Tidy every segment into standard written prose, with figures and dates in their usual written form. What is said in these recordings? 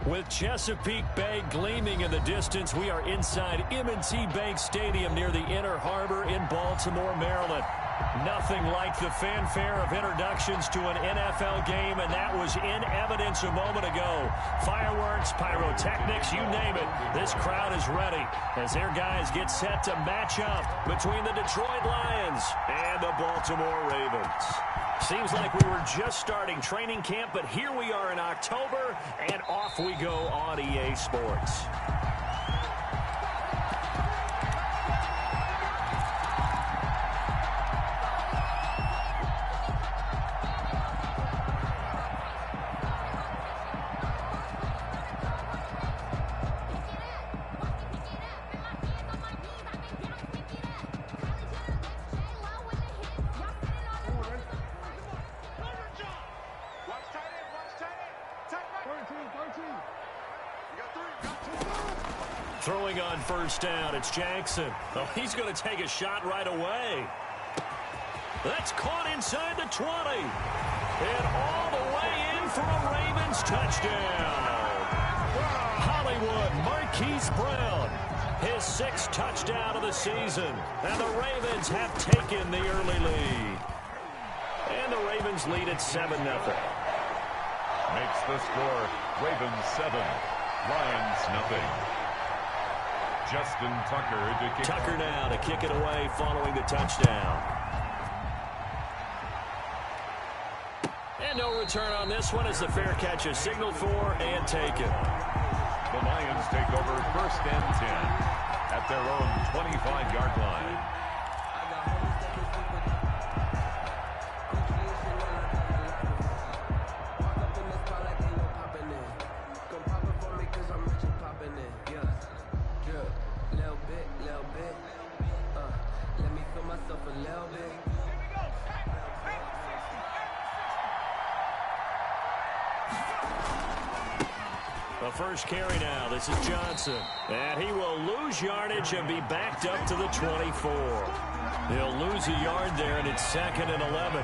With Chesapeake Bay gleaming in the distance, we are inside M&T Bank Stadium near the Inner Harbor in Baltimore, Maryland. Nothing like the fanfare of introductions to an NFL game, and that was in evidence a moment ago. Fireworks, pyrotechnics, you name it. This crowd is ready as their guys get set to match up between the Detroit Lions and the Baltimore Ravens. Seems like we were just starting training camp, but here we are in October, and off we go on EA Sports. Throwing on first down, it's Jackson. Oh, he's going to take a shot right away. That's caught inside the 20. And all the way in for a Ravens touchdown. Hollywood Marquise Brown, his 6th touchdown of the season. And the Ravens have taken the early lead. And the Ravens lead at 7-0. Makes the score Ravens 7, Lions nothing. Justin Tucker to kick. Tucker now to kick it away following the touchdown. And no return on this one as the fair catch is signaled for and taken. The Lions take over 1st and 10 at their own 25-yard line. The first carry now. This is Johnson. And he will lose yardage and be backed up to the 24. He'll lose a yard there, and it's 2nd and 11.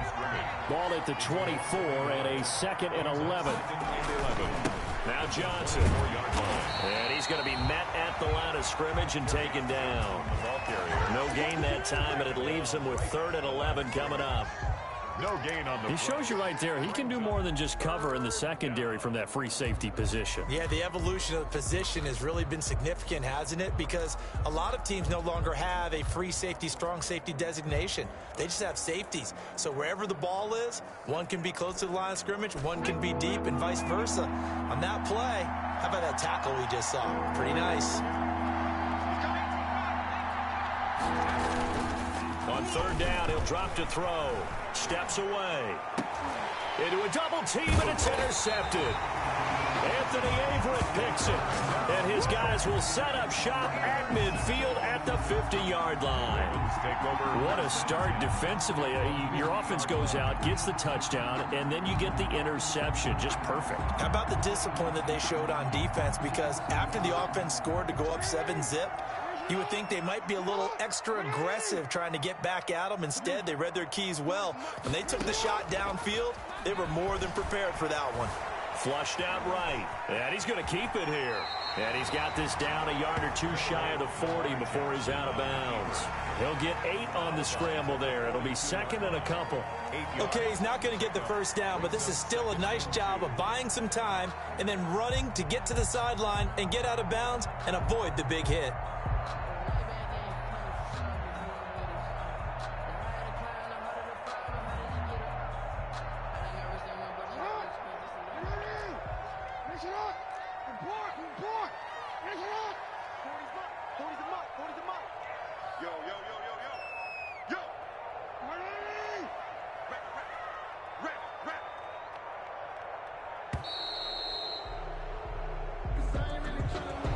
Ball at the 24 and a 2nd and 11. Now Johnson. And he's going to be met at the line of scrimmage and taken down. No gain that time, and it leaves him with 3rd and 11 coming up. No gain on the. He shows you right there, he can do more than just cover in the secondary from that free safety position. Yeah, the evolution of the position has really been significant, hasn't it? Because a lot of teams no longer have a free safety, strong safety designation. They just have safeties. So wherever the ball is, one can be close to the line of scrimmage, one can be deep, and vice versa. On that play, how about that tackle we just saw? Pretty nice. On 3rd down, he'll drop to throw. Steps away. Into a double team, and it's intercepted. Anthony Averett picks it. And his guys will set up shop at midfield at the 50-yard line. What a start defensively. Your offense goes out, gets the touchdown, and then you get the interception. Just perfect. How about the discipline that they showed on defense? Because after the offense scored to go up 7-zip, you would think they might be a little extra aggressive trying to get back at them. Instead, they read their keys well. When they took the shot downfield, they were more than prepared for that one. Flushed out right. And he's going to keep it here. And he's got this down a yard or two shy of the 40 before he's out of bounds. He'll get 8 on the scramble there. It'll be 2nd and a couple. Okay, he's not going to get the first down, but this is still a nice job of buying some time and then running to get to the sideline and get out of bounds and avoid the big hit.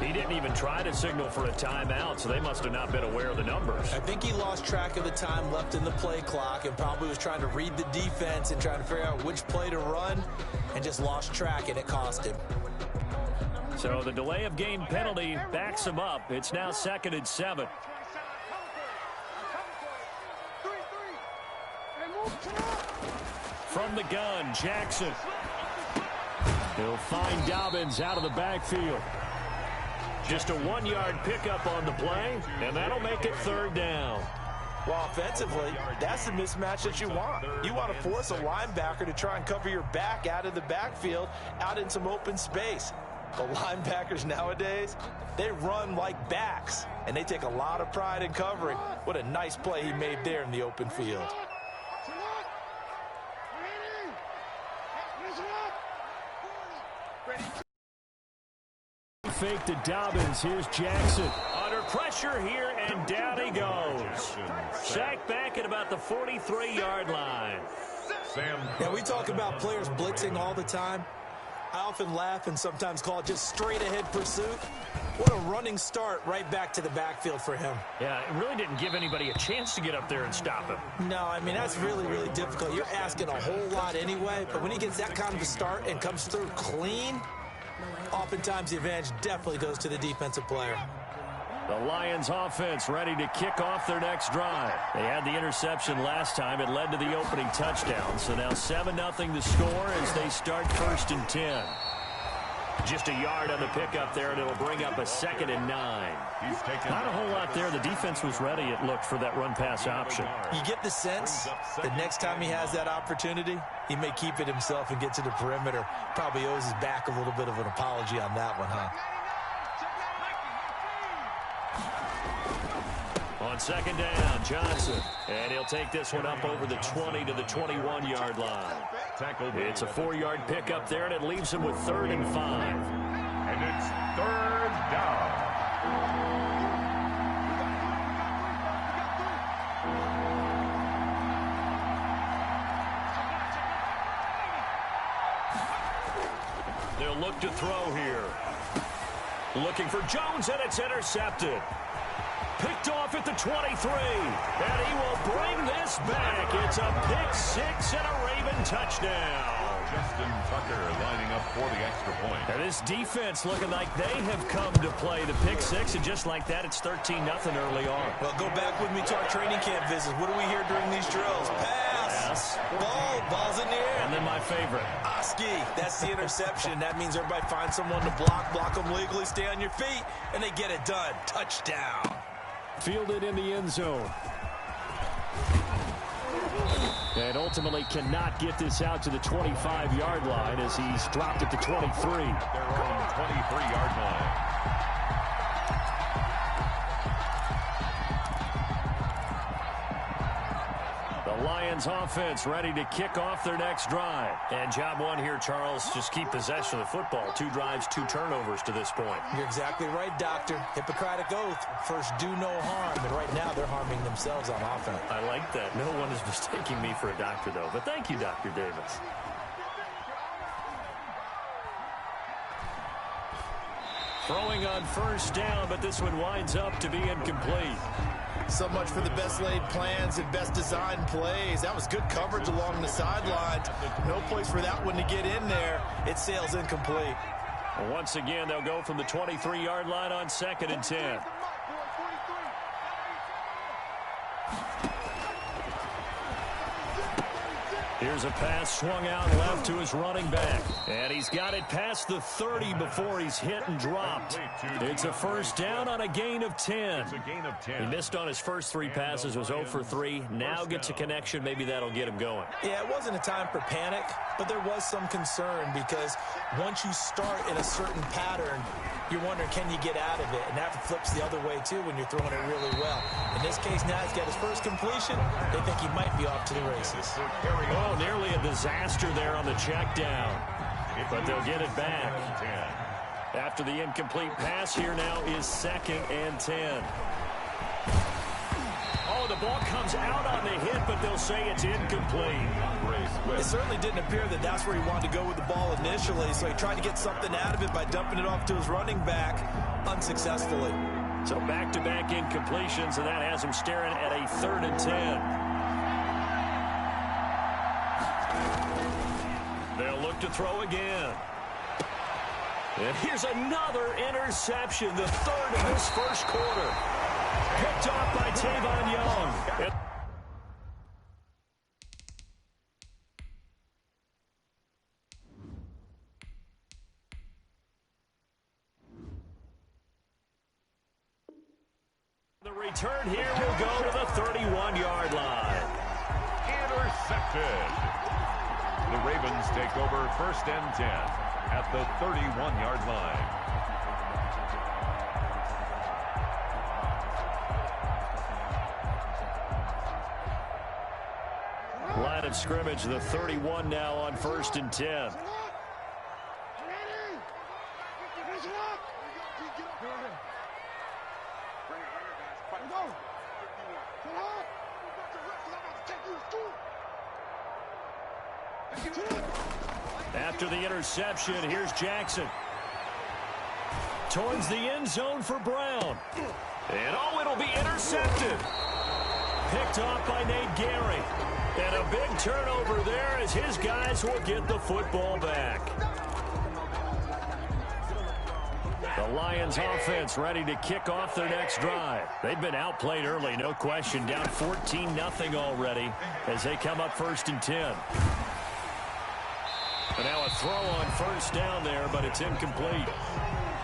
He didn't even try to signal for a timeout, so they must have not been aware of the numbers. I think he lost track of the time left in the play clock and probably was trying to read the defense and trying to figure out which play to run and just lost track, and it cost him. So the delay of game penalty backs him up. It's now 2nd and 7. From the gun, Jackson. He'll find Dobbins out of the backfield. Just a 1-yard pickup on the play, and that'll make it 3rd down. Well, offensively, that's the mismatch that you want. You want to force a linebacker to try and cover your back out of the backfield, out in some open space. The linebackers nowadays, they run like backs, and they take a lot of pride in covering. What a nice play he made there in the open field. Fake to Dobbins. Here's Jackson. Under pressure here, and down he goes. Sacked back at about the 43-yard line. Yeah, we talk about players blitzing all the time. I often laugh and sometimes call it just straight-ahead pursuit. What a running start right back to the backfield for him. Yeah, it really didn't give anybody a chance to get up there and stop him. No, I mean, that's really, really difficult. You're asking a whole lot anyway, but when he gets that kind of a start and comes through clean, oftentimes the advantage definitely goes to the defensive player. The Lions offense ready to kick off their next drive. They had the interception last time. It led to the opening touchdown. So now 7-0 the score as they start 1st and 10. Just a yard on the pickup there, and it'll bring up a 2nd and 9. Not a whole lot there. The defense was ready, it looked, for that run-pass option. You get the sense that next time he has that opportunity, he may keep it himself and get to the perimeter. Probably owes his back a little bit of an apology on that one, huh? On 2nd down, Johnson. And he'll take this one up over the 20 to the 21-yard line. It's a 4-yard pickup there, and it leaves him with 3rd and 5. And it's 3rd down. They'll look to throw here. Looking for Jones, and it's intercepted. Picked off at the 23, and he will bring this back. It's a pick 6 and a Raven touchdown. Justin Tucker lining up for the extra point. And this defense looking like they have come to play. The pick 6, and just like that, it's 13-0 early on. Well, go back with me to our training camp visits. What do we hear during these drills? Pass. Ball's in the air. And then my favorite. Oski, that's the interception. That means everybody finds someone to block them legally, stay on your feet, and they get it done. Touchdown. Fielded in the end zone. And ultimately cannot get this out to the 25-yard line as he's dropped at the 23. Their own 23-yard line. The Lions offense ready to kick off their next drive. And job one here, Charles, just keep possession of the football. 2 drives, 2 turnovers to this point. You're exactly right, Doctor. Hippocratic oath. First, do no harm. And right now, they're harming themselves on offense. I like that. No one is mistaking me for a doctor, though. But thank you, Dr. Davis. Throwing on 1st down, but this one winds up to be incomplete. So much for the best laid plans and best designed plays. That was good coverage along the sidelines. No place for that one to get in there. It sails incomplete. Well, once again, they'll go from the 23-yard line on 2nd and 10. Here's a pass swung out left to his running back. And he's got it past the 30 before he's hit and dropped. It's a 1st down on a gain of 10. He missed on his first 3 passes, was 0 for 3. Now gets a connection. Maybe that'll get him going. Yeah, it wasn't a time for panic, but there was some concern because once you start in a certain pattern, you're wondering, can you get out of it? And that flips the other way, too, when you're throwing it really well. In this case, now he's got his first completion. They think he might be off to the races. Oh, nearly a disaster there on the check down. But they'll get it back. After the incomplete pass, here now is 2nd and 10. Oh, the ball comes out on the hit, but they'll say it's incomplete. It certainly didn't appear that that's where he wanted to go with the ball initially, so he tried to get something out of it by dumping it off to his running back unsuccessfully. So back-to-back incompletions, and that has him staring at a 3rd and 10. They'll look to throw again. And here's another interception, the 3rd of this first quarter. Picked off by Tavon Young. return here will go to the 31-yard line. Intercepted. The Ravens take over 1st and 10 at the 31-yard line. Line of scrimmage, the 31 now on 1st and 10. After the interception, here's Jackson. Towards the end zone for Brown. And it'll be intercepted. Picked off by Nate Gary. And a big turnover there as his guys will get the football back. The Lions offense ready to kick off their next drive. They've been outplayed early, no question. Down 14-0 already as they come up 1st and 10. And now a throw on 1st down there, but it's incomplete.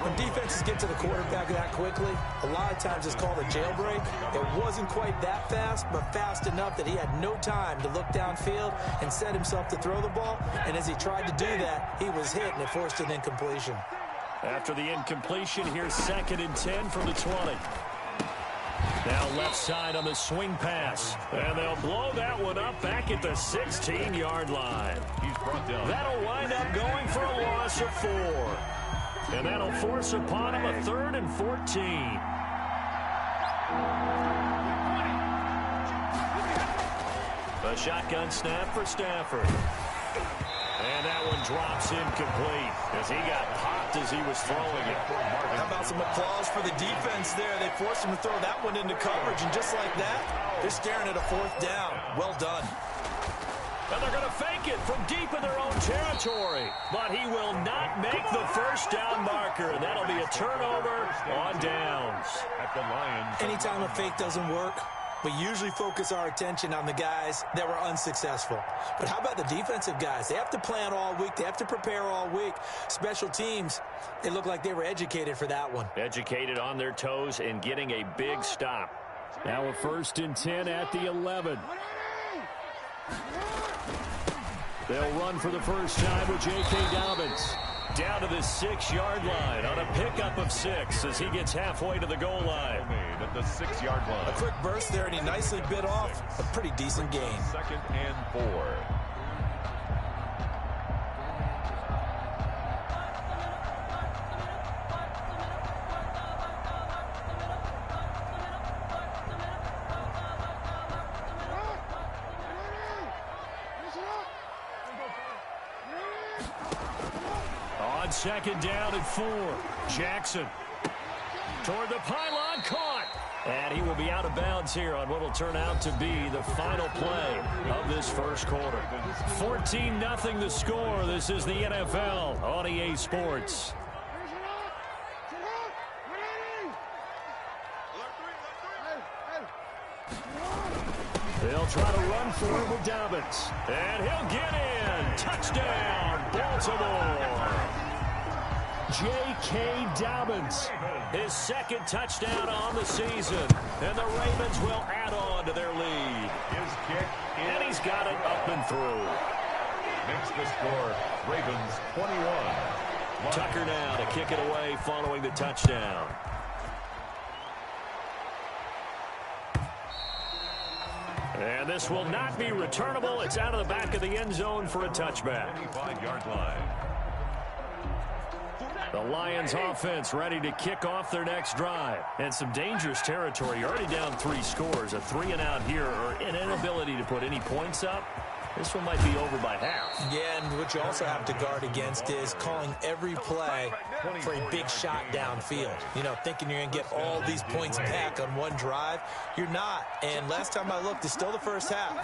When defenses get to the quarterback that quickly, a lot of times it's called a jailbreak. It wasn't quite that fast, but fast enough that he had no time to look downfield and set himself to throw the ball. And as he tried to do that, he was hit, and it forced an incompletion. After the incompletion, here's 2nd and 10 from the 20. Now left side on the swing pass. And they'll blow that one up back at the 16-yard line. He's brought down. That'll wind up going for a loss of 4. And that'll force upon him a 3rd and 14. A shotgun snap for Stafford. And that one drops incomplete as he got popped as he was throwing it. How about some applause for the defense there? They forced him to throw that one into coverage, and just like that, they're staring at a 4th down. Well done. And they're going to fake it from deep in their own territory. But he will not make the 1st down marker. And that'll be a turnover on downs. At the Lions. Anytime a fake doesn't work, we usually focus our attention on the guys that were unsuccessful. But how about the defensive guys? They have to plan all week. They have to prepare all week. Special teams, it looked like they were educated for that one. Educated on their toes and getting a big stop. Now a 1st and 10 at the 11. They'll run for the first time with J.K. Dobbins. Down to the 6-yard line on a pickup of 6 as he gets halfway to the goal line. At the 6-yard line. A quick burst there, and he nicely bit off a pretty decent gain. 2nd and 4. On 2nd down and 4. Jackson toward the pylon, caught. And he will be out of bounds here on what will turn out to be the final play of this 1st quarter. 14-0 the score. This is the NFL on EA Sports. They'll try to run for him with Dobbins. And he'll get in. Touchdown, Baltimore. J.K. Dobbins, his 2nd touchdown on the season. And the Ravens will add on to their lead. His kick. And he's got it up and through. Makes the score Ravens 21. Tucker now to kick it away following the touchdown. And this will not be returnable. It's out of the back of the end zone for a touchback. 25-yard line. The Lions offense ready to kick off their next drive. And some dangerous territory. You're already down 3 scores. A 3-and-out here or an inability to put any points up. This one might be over by half. Yeah, and what you also have to guard against is calling every play for a big shot downfield. You know, thinking you're going to get all these points back on one drive. You're not. And last time I looked, it's still the first half.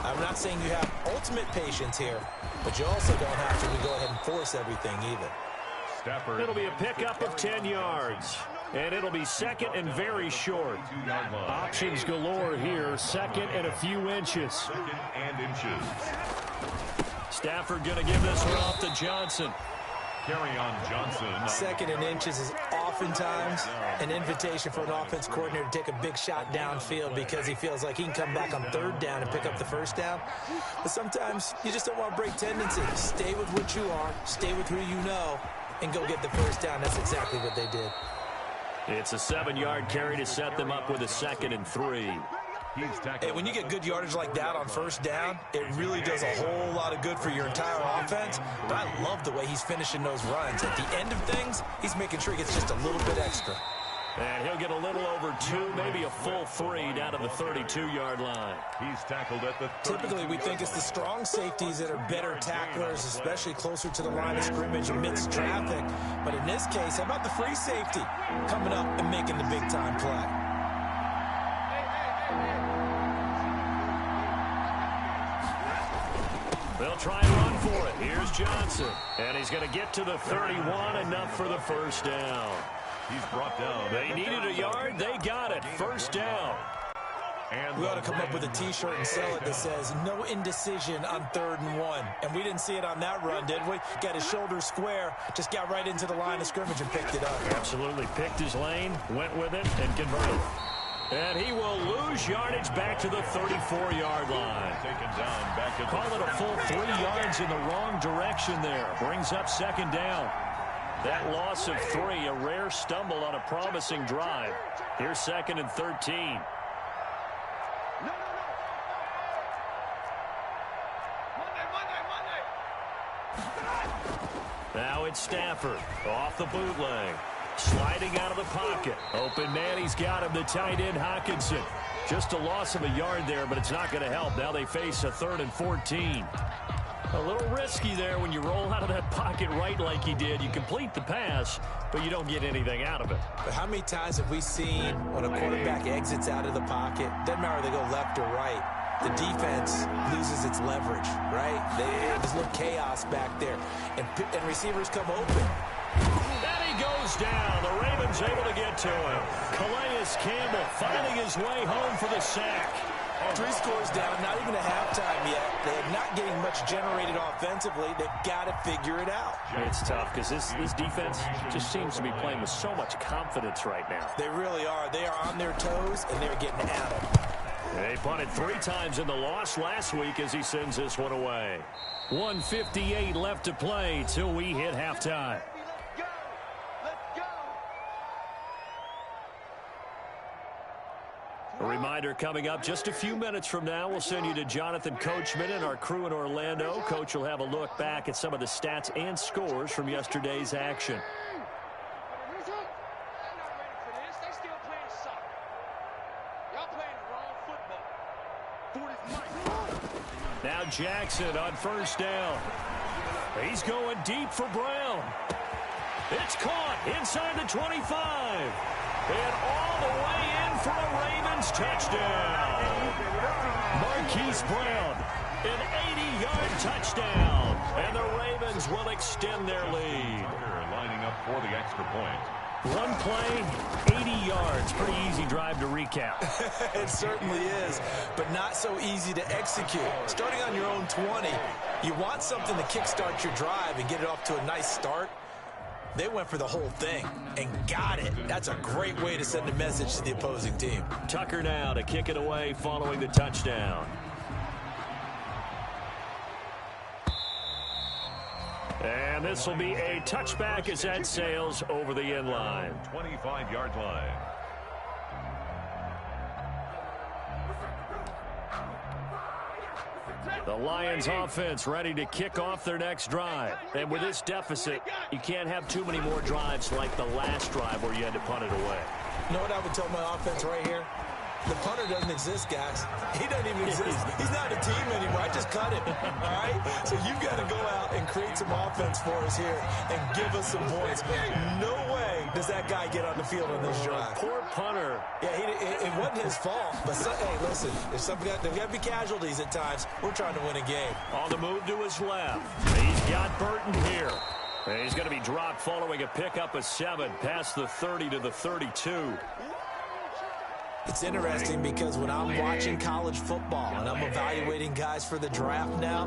I'm not saying you have ultimate patience here, but you also don't have to go ahead and force everything either. It'll be a pickup of 10 yards. And it'll be 2nd and very short. Options galore here. 2nd and a few inches. 2nd and inches. Stafford going to give this one off to Johnson. Carry on Johnson. 2nd and inches is awful oftentimes an invitation for an offense coordinator to take a big shot downfield because he feels like he can come back on third down and pick up the first down. But sometimes you just don't want to break tendency. Stay with what you are, stay with who you know, and go get the first down. That's exactly what they did. It's a 7-yard carry to set them up with a 2nd and 3. Hey, when you get good yardage like that on first down, it really does a whole lot of good for your entire offense. But I love the way he's finishing those runs. At the end of things, he's making sure he gets just a little bit extra. And he'll get a little over 2, maybe a full 3 down to the 32-yard line. He's tackled at the 32. Typically, we think it's the strong safeties that are better tacklers, especially closer to the line of scrimmage amidst traffic. But in this case, how about the free safety coming up and making the big-time play? They'll try and run for it. Here's Johnson. And he's going to get to the 31, enough for the first down. He's brought down. They needed a yard. They got it. First down. And we ought to come up with a T-shirt and sell it that says, no indecision on 3rd and 1. And we didn't see it on that run, did we? Got his shoulder square, just got right into the line of scrimmage and picked it up. Absolutely. Picked his lane, went with it, and converted. And he will lose yardage back to the 34-yard line. Taken down back at Call it a full 3 yards in the wrong direction there. Brings up 2nd down. That loss of 3, a rare stumble on a promising drive. Here's 2nd and 13. Now it's Stafford off the bootleg. Sliding out of the pocket. Open man, he's got him, the tight end Hockenson. Just a loss of a yard there, but it's not going to help. Now they face a 3rd and 14. A little risky there when you roll out of that pocket right like he did. You complete the pass, but you don't get anything out of it. But how many times have we seen when a quarterback exits out of the pocket, doesn't matter whether they go left or right, the defense loses its leverage, right? There's a little chaos back there, and receivers come open. And he goes down. The Ravens able to get to him. Calais Campbell finding his way home for the sack. 3 scores down, not even a halftime yet. They're not getting much generated offensively. They've got to figure it out. It's tough because this defense just seems to be playing with so much confidence right now. They really are. They are on their toes, and they're getting at them. They punted 3 times in the loss last week as he sends this one away. 1:58 left to play till we hit halftime. A reminder coming up just a few minutes from now, we'll send you to Jonathan Coachman and our crew in Orlando. Coach will have a look back at some of the stats and scores from yesterday's action. Now Jackson on first down. He's going deep for Brown. It's caught inside the 25. And all the way in for a Ravens touchdown. Marquise Brown, an 80-yard touchdown. And the Ravens will extend their lead. Lining up for the extra point. One play, 80 yards. Pretty easy drive to recap. It certainly is, but not so easy to execute. Starting on your own 20, you want something to kickstart your drive and get it off to a nice start. They went for the whole thing and got it. That's a great way to send a message to the opposing team. Tucker now to kick it away following the touchdown. And this will be a touchback as that sails over the end line. 25-yard line. The Lions offense ready to kick off their next drive. And with this deficit, you can't have too many more drives like the last drive where you had to punt it away. You know what I would tell my offense right here? The punter doesn't exist, guys. He doesn't even exist. He's not a team anymore. I just cut him, all right? So you've got to go out and create some offense for us here and give us some points. No way does that guy get on the field on this drive. Poor punter. Yeah, it wasn't his fault. But, hey, listen, there's got to be casualties at times. We're trying to win a game. On the move to his left. He's got Burton here. And he's going to be dropped following a pickup of 7 past the 30 to the 32. It's interesting because when I'm watching college football and I'm evaluating guys for the draft now,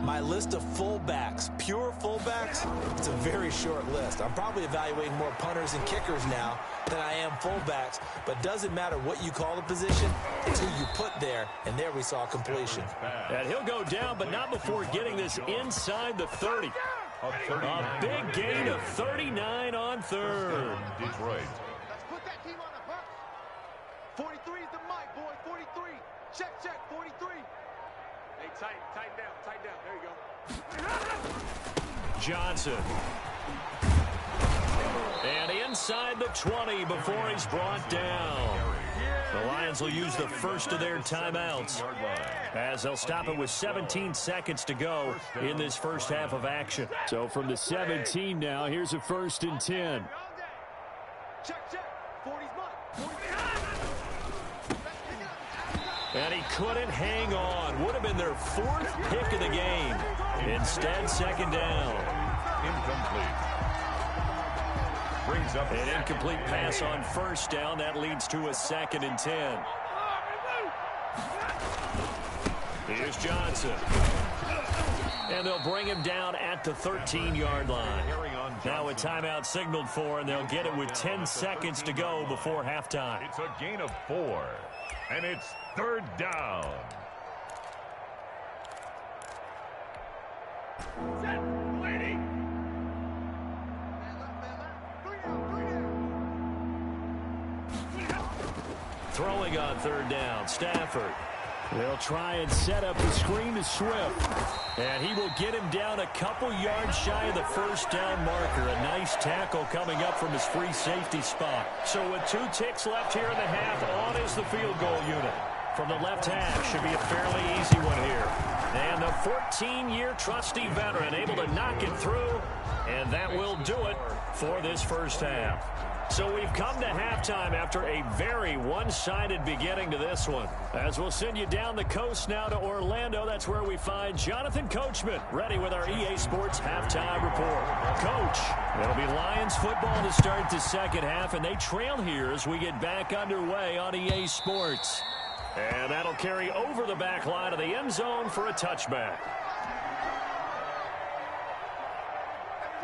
My list of fullbacks, pure fullbacks, it's a very short list. I'm probably evaluating more punters and kickers now than I am fullbacks, but doesn't matter what you call the position, it's who you put there, and there we saw completion. And he'll go down, but not before getting this inside the 30. A big gain of 39 on third. Detroit. Let's put that team on the hook. 43 is the mic, boy. 43. Check, 43. Hey, tighten down. There you go. Johnson. And inside the 20 before he's brought down. The Lions will use the first of their timeouts as they'll stop it with 17 seconds to go in this first half of action. So from the 17 now, here's a 1st and 10. Check. 40's mine. 40's And he couldn't hang on. Would have been their 4th pick of the game. Instead, 2nd down. Incomplete. Brings up An incomplete pass on 1st down. That leads to a 2nd and 10. Here's Johnson. And they'll bring him down at the 13-yard line. Now a timeout signaled for, and they'll get it with 10 seconds to go before halftime. It's a gain of 4, and it's 3rd down. Set. Waiting. Throwing on 3rd down, Stafford. They'll try and set up the screen to Swift. And he will get him down a couple yards shy of the 1st down marker. A nice tackle coming up from his free safety spot. So with 2 ticks left here in the half, on is the field goal unit. From the left half, should be a fairly easy one here. And the 14-year trusty veteran able to knock it through. And that will do it for this first half. So we've come to halftime after a very one-sided beginning to this one. As we'll send you down the coast now to Orlando, that's where we find Jonathan Coachman ready with our EA Sports halftime report. Coach, it'll be Lions football to start the second half, and they trail here as we get back underway on EA Sports. And that'll carry over the back line of the end zone for a touchback.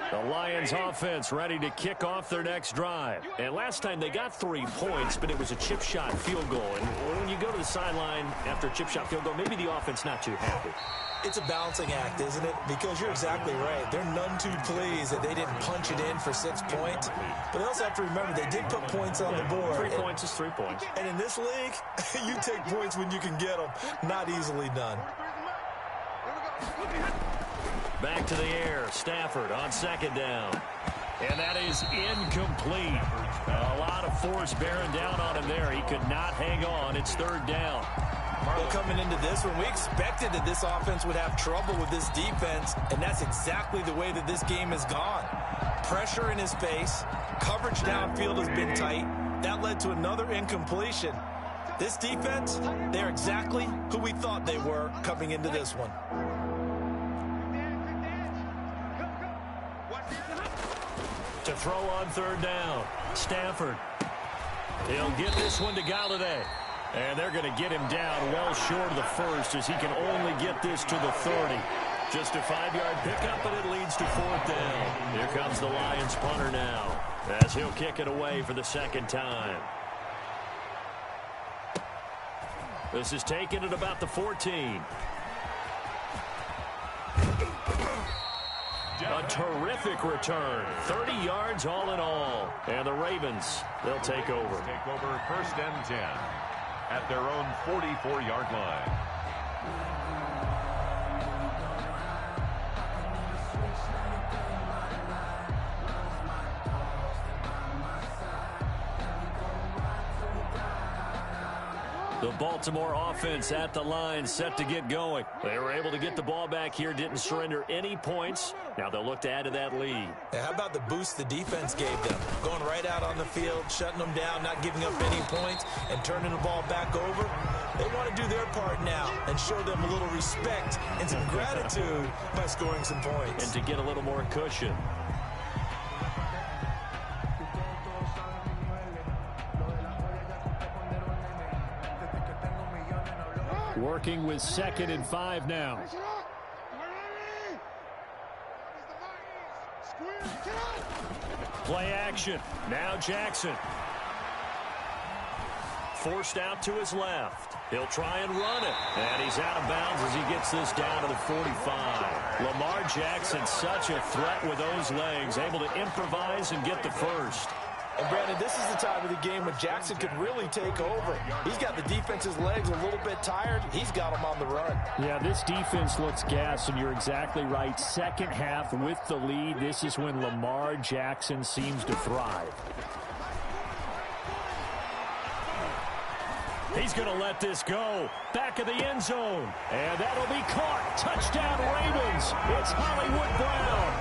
The Lions offense ready to kick off their next drive. And last time they got 3 points, but it was a chip shot field goal. And when you go to the sideline after a chip shot field goal, maybe the offense not too happy. It's a balancing act, isn't it? Because you're exactly right. They're none too pleased that they didn't punch it in for 6 points. But they also have to remember they did put points on the board. 3 points is 3 points. And in this league, you take points when you can get them. Not easily done. Back to the air. Stafford on 2nd down. And that is incomplete. A lot of force bearing down on him there. He could not hang on. It's 3rd down. Well, coming into this one, we expected that this offense would have trouble with this defense, and that's exactly the way that this game has gone. Pressure in his face. Coverage downfield has been tight. That led to another incompletion. This defense, they're exactly who we thought they were coming into this one. To throw on 3rd down. Stafford. He'll get this one to Galladay. And they're going to get him down well short of the 1st as he can only get this to the 30. Just a 5-yard pickup, and it leads to 4th down. Here comes the Lions punter now as he'll kick it away for the 2nd time. This is taken at about the 14. A terrific return. 30 yards all in all. And the Ravens, they'll take over. Take over 1st and 10 at their own 44-yard line. The Baltimore offense at the line set to get going. They were able to get the ball back here, didn't surrender any points. Now they'll look to add to that lead. Yeah, how about the boost the defense gave them? Going right out on the field, shutting them down, not giving up any points, and turning the ball back over. They want to do their part now and show them a little respect and some gratitude by scoring some points. And to get a little more cushion. Working with 2nd and 5 now. Play action. Now Jackson. Forced out to his left. He'll try and run it. And he's out of bounds as he gets this down to the 45. Lamar Jackson, such a threat with those legs, able to improvise and get the first. And, Brandon, this is the time of the game when Jackson could really take over. He's got the defense's legs a little bit tired. He's got them on the run. Yeah, this defense looks gassed, and you're exactly right. Second half with the lead, this is when Lamar Jackson seems to thrive. He's going to let this go. Back of the end zone. And that'll be caught. Touchdown, Ravens. It's Hollywood Brown.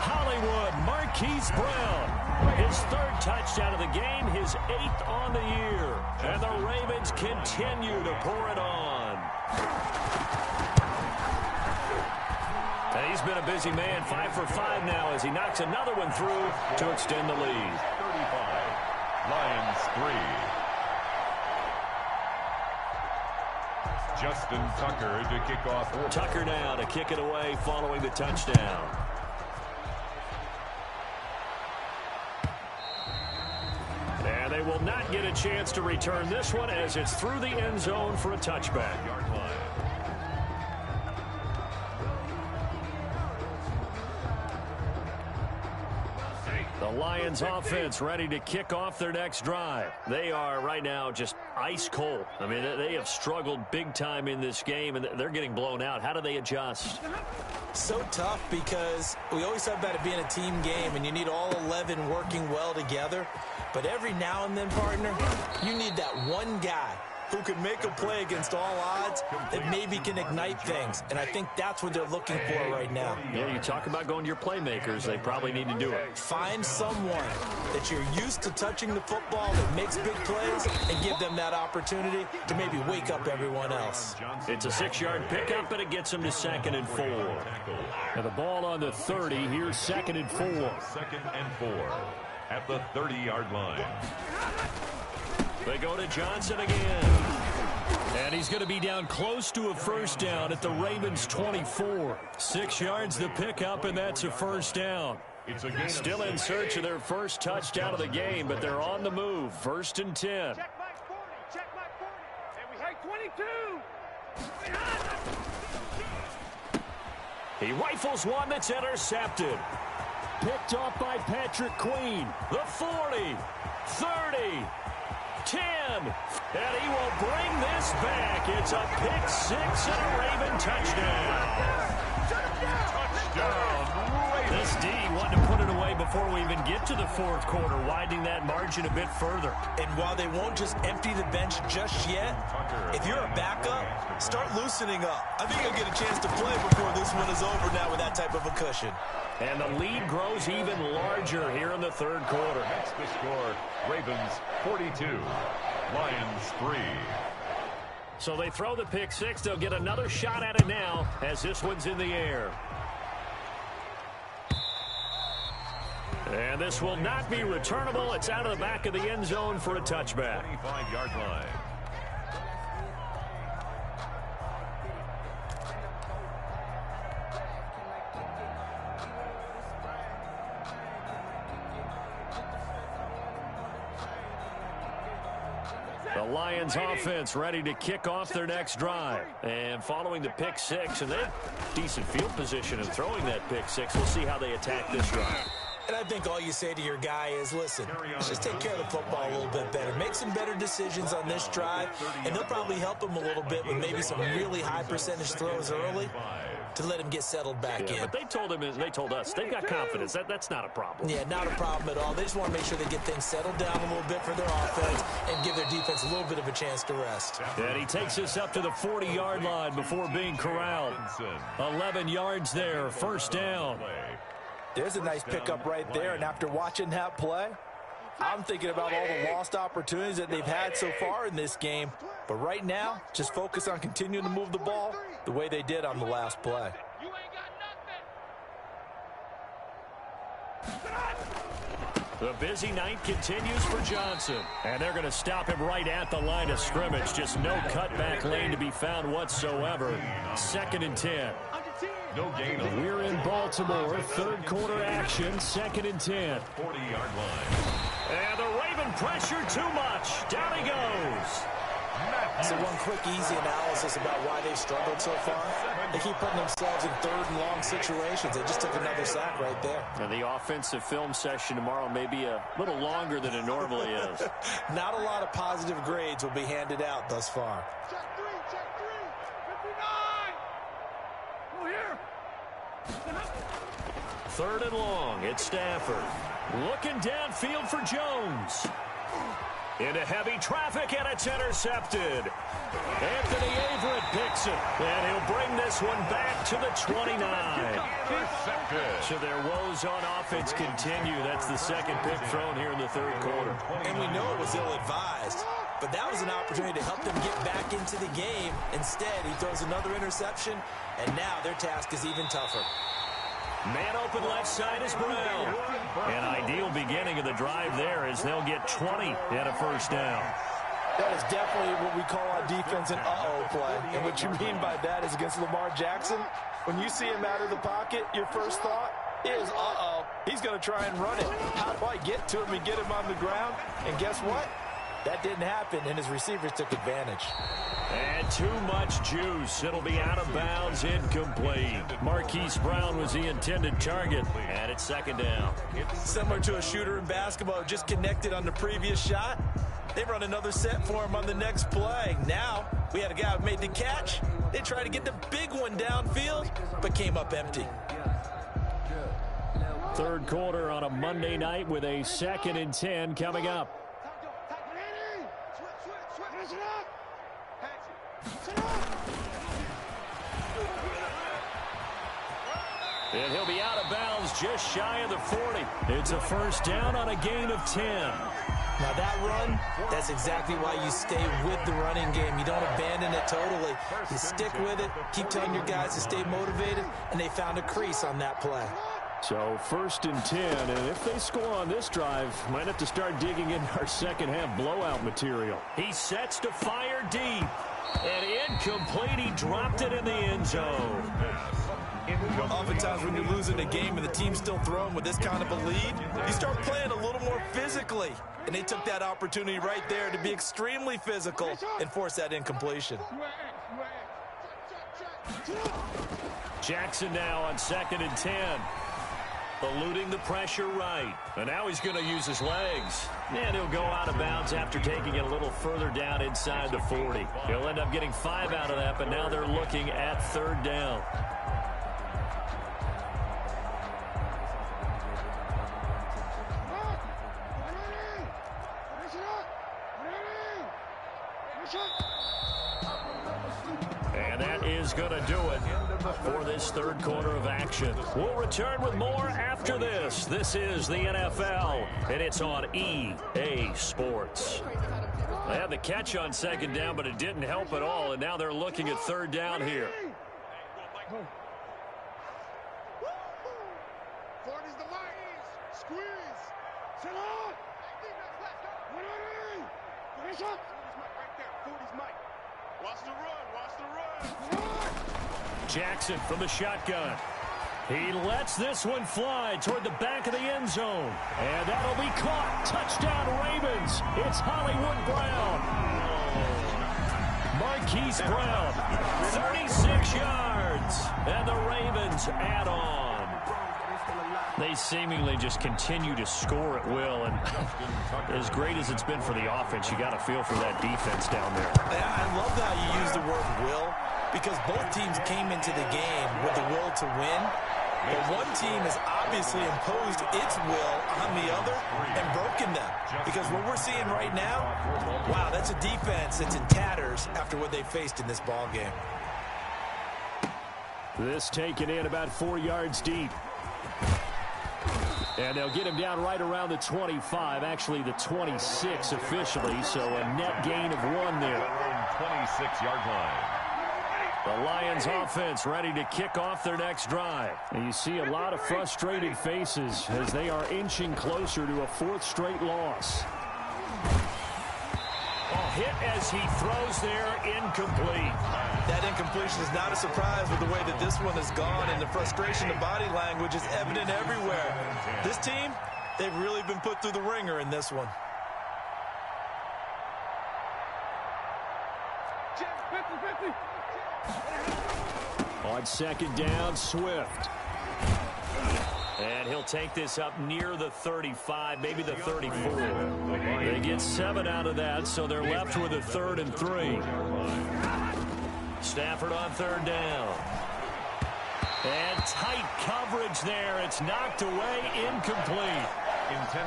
Hollywood Marquise Brown. His third touchdown of the game, his 8th on the year. And the Ravens continue to pour it on. And he's been a busy man, 5 for 5 now as he knocks another one through to extend the lead. 35, Lions 3. Justin Tucker to kick off. Tucker now to kick it away following the touchdown. And they will not get a chance to return this one as it's through the end zone for a touchback. Yard line. The Lions offense ready to kick off their next drive. They are right now just ice cold. I mean, they have struggled big time in this game, and they're getting blown out. How do they adjust? So tough because we always talk about it being a team game, and you need all 11 working well together. But every now and then, partner, you need that one guy who can make a play against all odds that maybe can ignite things. And I think that's what they're looking for right now. Yeah, you talk about going to your playmakers. They probably need to do it. Find someone that you're used to touching the football that makes big plays and give them that opportunity to maybe wake up everyone else. It's a 6-yard pickup, and it gets them to 2nd and 4. And the ball on the 30. Here's 2nd and 4. 2nd and 4 at the 30-yard line. They go to Johnson again. And he's going to be down close to a first down at the Ravens 24. 6 yards the pickup, and that's a first down. Still in search of their first touchdown of the game, but they're on the move. 1st and 10. Check my 40. Check my 40. And we hate 22. He rifles one that's intercepted. Picked off by Patrick Queen. The 40, 30, 10, and he will bring this back. It's a pick 6 and a Raven touchdown. Touchdown, This D wanted to put it away before we even get to the 4th quarter, widening that margin a bit further. And while they won't just empty the bench just yet, if you're a backup, start loosening up. I think you'll get a chance to play before this one is over now with that type of a cushion. And the lead grows even larger here in the 3rd quarter. That's the score. Ravens 42, Lions 3. So they throw the pick 6. They'll get another shot at it now as this one's in the air. And this will not be returnable. It's out of the back of the end zone for a touchback. 25-yard line. The Lions offense ready to kick off their next drive. And following the pick 6, and they have decent field position in throwing that pick 6. We'll see how they attack this drive. And I think all you say to your guy is, listen, let's just take care of the football a little bit better. Make some better decisions on this drive, and they'll probably help him a little bit with maybe some really high percentage throws early to let him get settled back in. But they told him, and they told us, they've got confidence. That's not a problem. Yeah, not a problem at all. They just want to make sure they get things settled down a little bit for their offense and give their defense a little bit of a chance to rest. And he takes us up to the 40-yard line before being corralled. 11 yards there, first down. There's a nice pickup right there, and after watching that play, I'm thinking about all the lost opportunities that they've had so far in this game. But right now, just focus on continuing to move the ball the way they did on the last play. You ain't got nothing. The busy night continues for Johnson. And they're going to stop him right at the line of scrimmage. Just no cutback lane to be found whatsoever. 2nd and 10. No gain. We're in Baltimore. Third quarter action. 2nd and 10. 40-yard line. And the Raven pressure too much. Down he goes. So one quick, easy analysis about why they've struggled so far. They keep putting themselves in 3rd and long situations. They just took another sack right there. And the offensive film session tomorrow may be a little longer than it normally is. Not a lot of positive grades will be handed out thus far. Check 3, 59. Go here. 3rd and long. It's Stafford. Looking downfield for Jones. Into heavy traffic, and it's intercepted. Anthony Averett picks it, and he'll bring this one back to the 29. Intercepted. So their woes on offense continue. That's the 2nd pick thrown here in the 3rd quarter. And we know it was ill-advised, but that was an opportunity to help them get back into the game. Instead, he throws another interception, and now their task is even tougher. Man open left side is Brown. An ideal beginning of the drive there as they'll get 20 and a 1st down. That is definitely what we call on defense an uh-oh play. And what you mean by that is against Lamar Jackson, when you see him out of the pocket, your first thought is, uh-oh, he's going to try and run it. How do I get to him and get him on the ground? And guess what? That didn't happen, and his receivers took advantage. And too much juice. It'll be out of bounds, incomplete. Marquise Brown was the intended target, and it's 2nd down. Similar to a shooter in basketball, just connected on the previous shot. They run another set for him on the next play. Now, we had a guy who made the catch. They tried to get the big one downfield, but came up empty. 3rd quarter on a Monday night with a 2nd and 10 coming up. And he'll be out of bounds just shy of the 40. It's a 1st down on a gain of 10. Now that run, that's exactly why you stay with the running game. You don't abandon it totally. You stick with it, keep telling your guys to stay motivated, and they found a crease on that play. So 1st and 10, and if they score on this drive, might have to start digging in our 2nd half blowout material. He sets to fire deep, and incomplete. He dropped it in the end zone. Oftentimes when you're losing a game and the team's still throwing with this kind of a lead, you start playing a little more physically. And they took that opportunity right there to be extremely physical and force that incompletion. Jackson now on 2nd and 10. Eluding the pressure right. And now he's going to use his legs. And he'll go out of bounds after taking it a little further down inside the 40. He'll end up getting 5 out of that, but now they're looking at 3rd down. And that is going to do it for this 3rd quarter of action. We'll return with more after this. This is the NFL, and it's on EA Sports. They had the catch on 2nd down, but it didn't help at all, and now they're looking at 3rd down here. 40's the light. Squeeze. Sit on. Finish up. 40's Mike right there. 40's Mike. Watch the run. Watch the run. Jackson from the shotgun. He lets this one fly toward the back of the end zone. And that'll be caught. Touchdown Ravens. It's Hollywood Brown. Marquise Brown. 36 yards. And the Ravens add on. They seemingly just continue to score at will. And as great as it's been for the offense, you got to feel for that defense down there. I love how you use the word will, because both teams came into the game with the will to win. But one team has obviously imposed its will on the other and broken them. Because what we're seeing right now, wow, that's a defense that's in tatters after what they faced in this ball game. This taken in about 4 yards deep. And they'll get him down right around the 25, actually the 26 officially, so a net gain of 1 there. 26-yard line. The Lions offense ready to kick off their next drive. And you see a lot of frustrated faces as they are inching closer to a 4th straight loss. hit as he throws there, incomplete. That incompletion is not a surprise with the way that this one has gone, and the frustration, the body language is evident everywhere. This team, they've really been put through the ringer in this one. On second down, Swift. And he'll take this up near the 35, maybe the 34. They get 7 out of that, so they're left with a 3rd and 3. Stafford on 3rd down. And tight coverage there. It's knocked away, incomplete.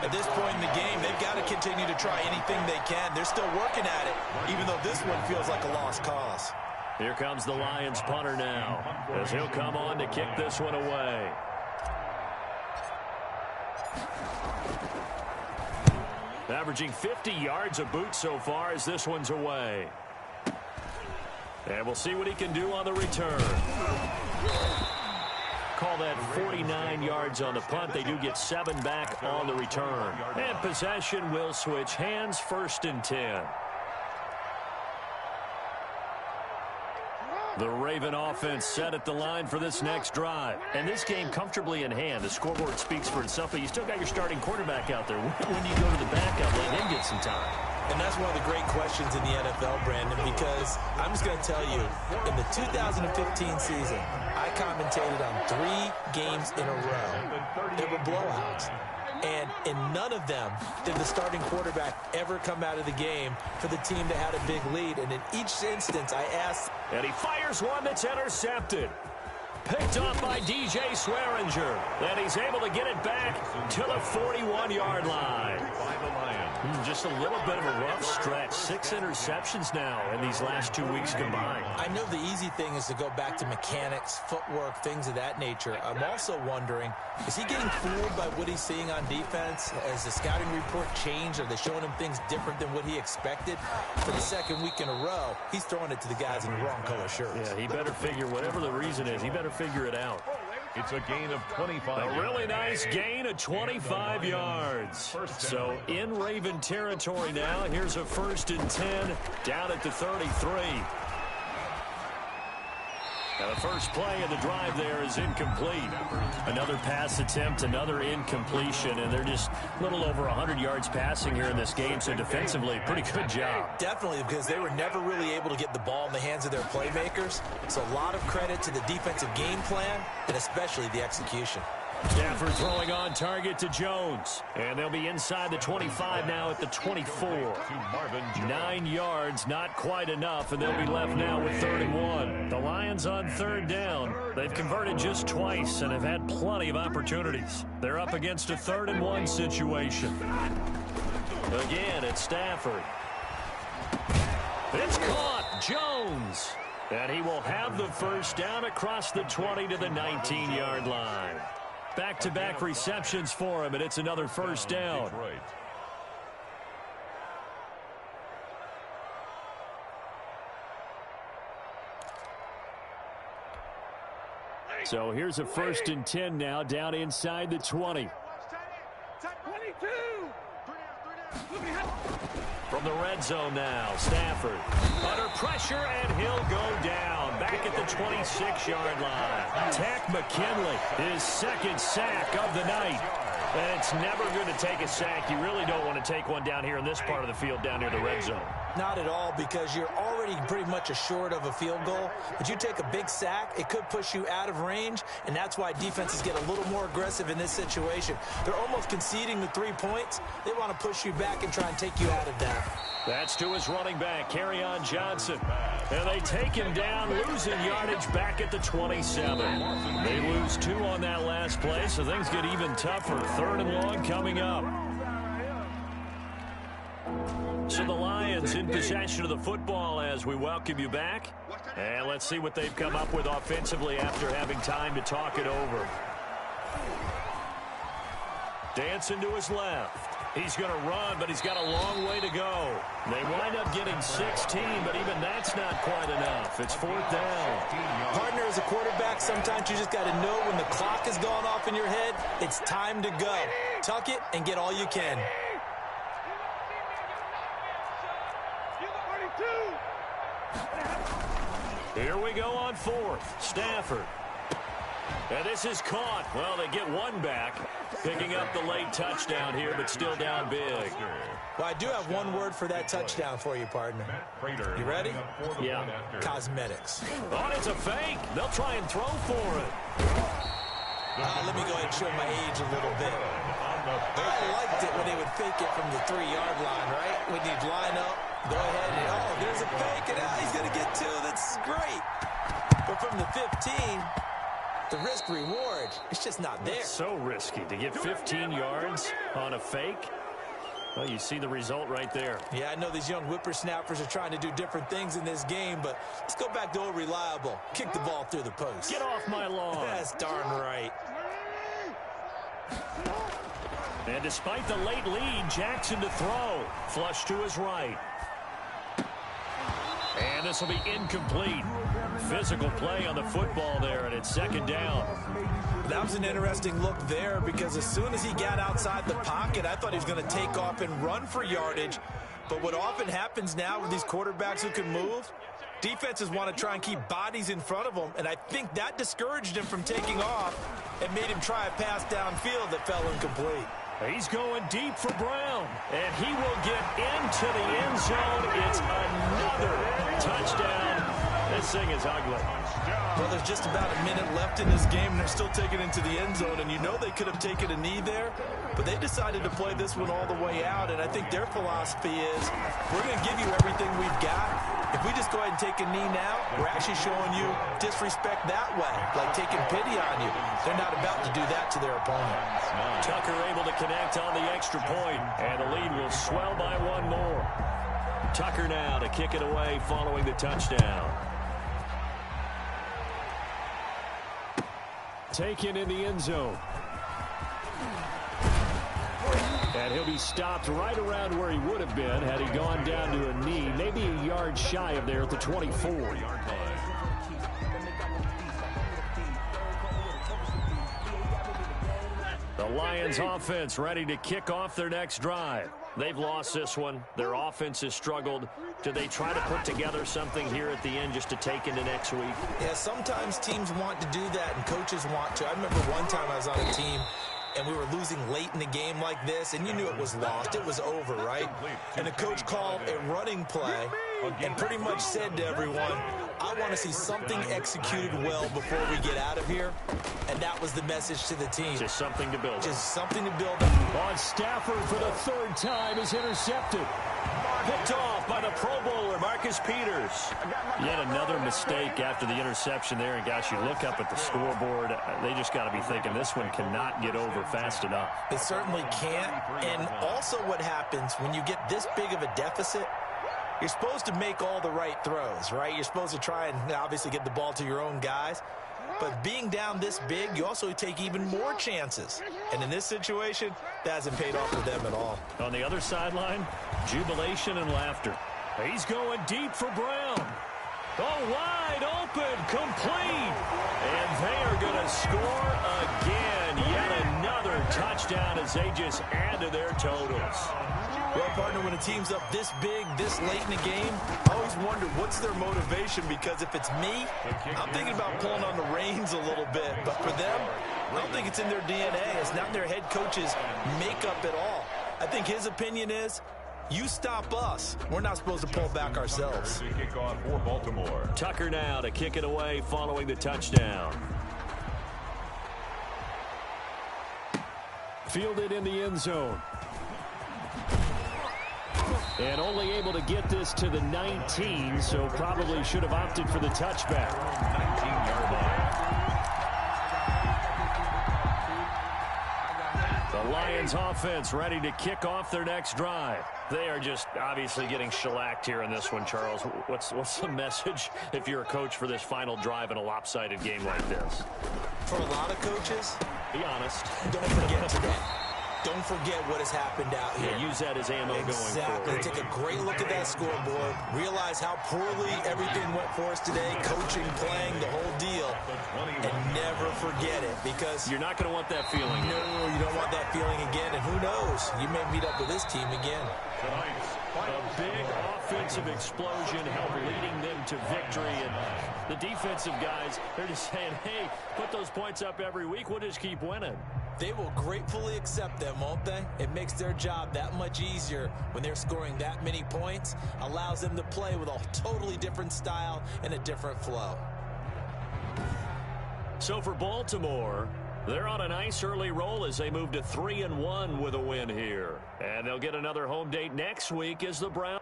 At this point in the game, they've got to continue to try anything they can. They're still working at it, even though this one feels like a lost cause. Here comes the Lions punter now, as he'll come on to kick this one away. Averaging 50 yards a boot so far as this one's away. And we'll see what he can do on the return. Call that 49 yards on the punt. They do get 7 back on the return. And possession will switch hands, 1st and 10. The Raven offense set at the line for this next drive. And this game comfortably in hand. The scoreboard speaks for itself, but you still got your starting quarterback out there. When do you go to the backup, let him get some time? And that's one of the great questions in the NFL, Brandon, because I'm just going to tell you, in the 2015 season, I commentated on 3 games in a row. They were blowouts. And in none of them did the starting quarterback ever come out of the game for the team that had a big lead. And in each instance, I asked... And he fires one that's intercepted. Picked up by DJ Swearinger. And he's able to get it back to the 41-yard line. By the Lions. Just a little bit of a rough stretch. 6 interceptions now in these last 2 weeks combined. I know the easy thing is to go back to mechanics, footwork, things of that nature. I'm also wondering, is he getting fooled by what he's seeing on defense? Has the scouting report changed? Are they showing him things different than what he expected? For the 2nd week in a row, he's throwing it to the guys in the wrong color shirts. Yeah, he better figure, whatever the reason is, he better figure it out. It's a gain of 25. A really nice gain of 25 yards. So in Raven territory now. Here's a 1st and 10 down at the 33. Now the first play of the drive there is incomplete. Another pass attempt, another incompletion, and they're just a little over 100 yards passing here in this game, so defensively, pretty good job. Definitely, because they were never really able to get the ball in the hands of their playmakers, so a lot of credit to the defensive game plan, and especially the execution. Stafford throwing on target to Jones. And they'll be inside the 25 now at the 24. 9 yards, not quite enough, and they'll be left now with 3rd and 1. The Lions on 3rd down. They've converted just twice and have had plenty of opportunities. They're up against a 3rd and 1 situation. Again, it's Stafford. It's caught. Jones. And he will have the first down across the 20 to the 19-yard line. Back-to-back receptions for him, and it's another first down. So here's a 1st and 10 now, down inside the 20. 22. From the red zone now, Stafford under pressure, and he'll go down back at the 26-yard line. Tack McKinley, his 2nd sack of the night. And it's never good to take a sack. You really don't want to take one down here in this part of the field, down near the red zone. Not at all, because you're already pretty much assured of a field goal. But you take a big sack, it could push you out of range, and that's why defenses get a little more aggressive in this situation. They're almost conceding the 3 points. They want to push you back and try and take you out of that. That's to his running back, Kerryon Johnson. And they take him down, losing yardage back at the 27. They lose 2 on that last play, so things get even tougher. 3rd and long coming up. So the Lions in possession of the football as we welcome you back. And let's see what they've come up with offensively after having time to talk it over. Dancing to his left. He's going to run, but he's got a long way to go. They wind up getting 16, but even that's not quite enough. It's 4th down. Partner, as a quarterback, sometimes you just got to know when the clock has gone off in your head, it's time to go. Tuck it and get all you can. Here we go on fourth. Stafford. And this is caught. Well, they get one back. Picking up the late touchdown here, but still down big. Well, I do have one word for that touchdown for you, partner. You ready? Yeah. Cosmetics. Oh, it's a fake. They'll try and throw for it. Let me go ahead and show my age a little bit. I liked it when they would fake it from the 3-yard line, right? When you'd line up, go ahead and, oh, there's a fake, and he's going to get two. That's great. But from the 15, the risk-reward, it's just not there. It's so risky to get 15 yards on a fake. Well, you see the result right there. Yeah, I know these young whippersnappers are trying to do different things in this game, but let's go back to old reliable. Kick the ball through the post. Get off my lawn. That's darn right. And despite the late lead, Jackson to throw. Flush to his right. And this will be incomplete. Physical play on the football there, and it's second down. That was an interesting look there because as soon as he got outside the pocket, I thought he was going to take off and run for yardage. But what often happens now with these quarterbacks who can move, defenses want to try and keep bodies in front of them, and I think that discouraged him from taking off and made him try a pass downfield that fell incomplete. He's going deep for Brown, and he will get into the end zone. It's another touchdown. This thing is ugly. Well, there's just about a minute left in this game, and they're still taking it into the end zone. And you know they could have taken a knee there, but they decided to play this one all the way out. And I think their philosophy is, we're going to give you everything we've got. If we just go ahead and take a knee now, we're actually showing you disrespect that way, like taking pity on you. They're not about to do that to their opponent. Tucker able to connect on the extra point, and the lead will swell by one more. Tucker now to kick it away following the touchdown. Taken in the end zone. And he'll be stopped right around where he would have been had he gone down to a knee, maybe a yard shy of there at the 24. The Lions offense ready to kick off their next drive. They've lost this one. Their offense has struggled. Do they try to put together something here at the end just to take into next week? Yeah, sometimes teams want to do that and coaches want to. I remember one time I was on a team and we were losing late in the game like this, and you knew it was lost. It was over, right? And the coach called a running play and pretty much said to everyone, I want to see something executed well before we get out of here. And that was the message to the team. Just something to build on. Just something to build on. On Stafford for the third time is intercepted. Picked off by the Pro Bowler, Marcus Peters. Yet another mistake after the interception there. And, gosh, you look up at the scoreboard, they just got to be thinking this one cannot get over fast enough. It certainly can't. And also what happens when you get this big of a deficit, you're supposed to make all the right throws, right? You're supposed to try and obviously get the ball to your own guys. But being down this big, you also take even more chances. And in this situation, that hasn't paid off for them at all. On the other sideline, jubilation and laughter. He's going deep for Brown. Oh, wide open, complete. And they are going to score again. Yet another touchdown as they just add to their totals. Well, partner, when a team's up this big, this late in the game, I always wonder what's their motivation, because if it's me, I'm thinking about pulling on the reins a little bit. But for them, I don't think it's in their DNA. It's not in their head coach's makeup at all. I think his opinion is, you stop us. We're not supposed to pull back ourselves. Kickoff for Baltimore. Tucker now to kick it away following the touchdown. Fielded in the end zone. And only able to get this to the 19, so probably should have opted for the touchback. 19-yard line. The Lions offense ready to kick off their next drive. They are just obviously getting shellacked here in this one, Charles. What's the message if you're a coach for this final drive in a lopsided game like this? For a lot of coaches, Be honest. don't forget today. don't forget what has happened out here. Yeah, use that as ammo going forward. Exactly. Take a great look at that scoreboard. Realize how poorly everything went for us today. Coaching, playing, the whole deal. And never forget it, because you're not going to want that feeling. No, you don't want that feeling again. And who knows? You may meet up with this team again. A big offensive explosion helped leading them to victory. And the defensive guys, they're just saying, hey, put those points up every week. We'll just keep winning. They will gratefully accept them, won't they? It makes their job that much easier when they're scoring that many points. Allows them to play with a totally different style and a different flow. So for Baltimore, they're on a nice early roll as they move to 3-1 with a win here. And they'll get another home date next week as the Browns.